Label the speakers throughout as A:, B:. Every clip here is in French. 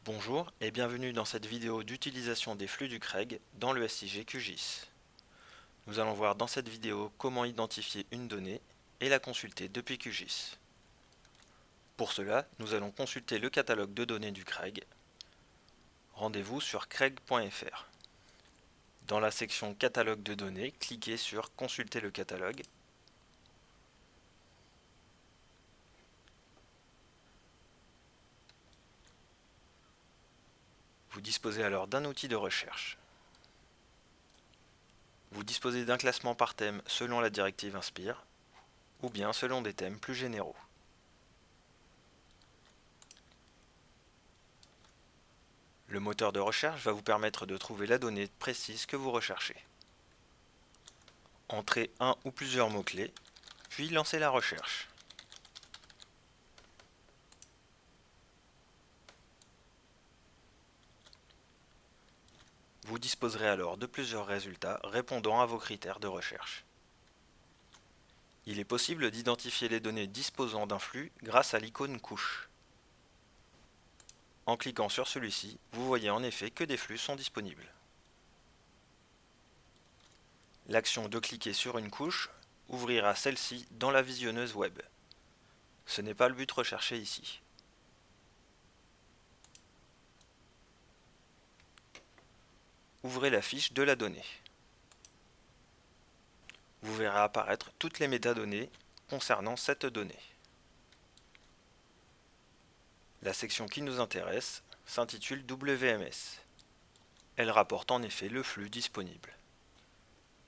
A: Bonjour et bienvenue dans cette vidéo d'utilisation des flux du Craig dans le SIG QGIS. Nous allons voir dans cette vidéo comment identifier une donnée et la consulter depuis QGIS. Pour cela, nous allons consulter le catalogue de données du Craig. Rendez-vous sur craig.fr. Dans la section Catalogue de données, cliquez sur Consulter le catalogue. Vous disposez alors d'un outil de recherche. Vous disposez d'un classement par thème selon la directive Inspire, ou bien selon des thèmes plus généraux. Le moteur de recherche va vous permettre de trouver la donnée précise que vous recherchez. Entrez un ou plusieurs mots-clés, puis lancez la recherche. Vous disposerez alors de plusieurs résultats répondant à vos critères de recherche. Il est possible d'identifier les données disposant d'un flux grâce à l'icône couche. En cliquant sur celui-ci, vous voyez en effet que des flux sont disponibles. L'action de cliquer sur une couche ouvrira celle-ci dans la visionneuse web. Ce n'est pas le but recherché ici. Ouvrez la fiche de la donnée. Vous verrez apparaître toutes les métadonnées concernant cette donnée. La section qui nous intéresse s'intitule WMS. Elle rapporte en effet le flux disponible.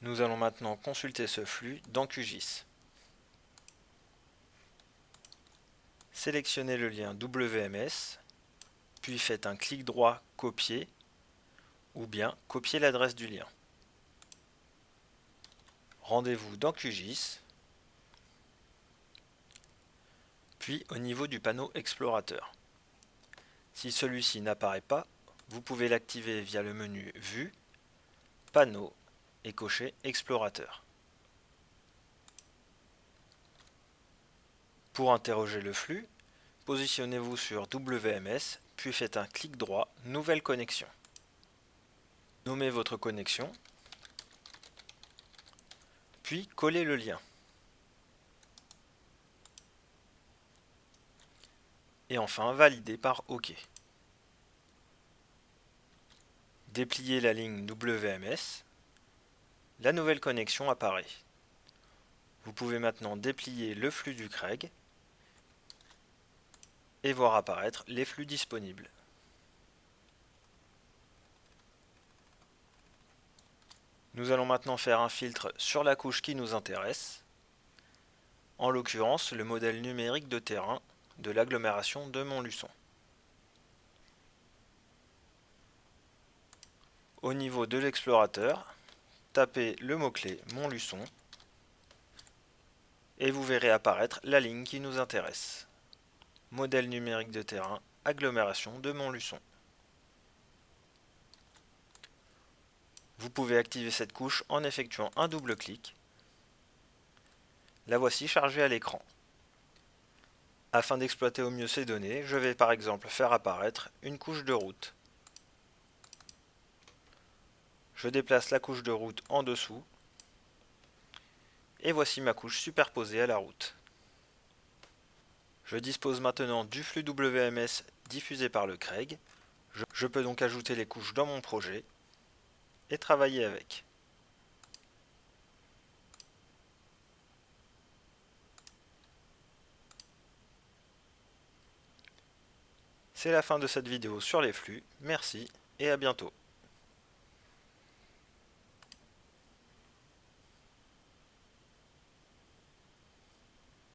A: Nous allons maintenant consulter ce flux dans QGIS. Sélectionnez le lien WMS, puis faites un clic droit Copier ou bien copier l'adresse du lien. Rendez-vous dans QGIS, puis au niveau du panneau explorateur. Si celui-ci n'apparaît pas, vous pouvez l'activer via le menu Vue, Panneau et cocher Explorateur. Pour interroger le flux, positionnez-vous sur WMS, puis faites un clic droit Nouvelle connexion. Nommez votre connexion, puis collez le lien. Et enfin validez par OK. Dépliez la ligne WMS, la nouvelle connexion apparaît. Vous pouvez maintenant déplier le flux du Craig et voir apparaître les flux disponibles. Nous allons maintenant faire un filtre sur la couche qui nous intéresse, en l'occurrence le modèle numérique de terrain de l'agglomération de Montluçon. Au niveau de l'explorateur, tapez le mot-clé Montluçon et vous verrez apparaître la ligne qui nous intéresse. Modèle numérique de terrain, agglomération de Montluçon. Vous pouvez activer cette couche en effectuant un double clic. La voici chargée à l'écran. Afin d'exploiter au mieux ces données, je vais par exemple faire apparaître une couche de route. Je déplace la couche de route en dessous et voici ma couche superposée à la route. Je dispose maintenant du flux WMS diffusé par le Craig. Je peux donc ajouter les couches dans mon projet et travailler avec. C'est la fin de cette vidéo sur les flux. Merci et à bientôt.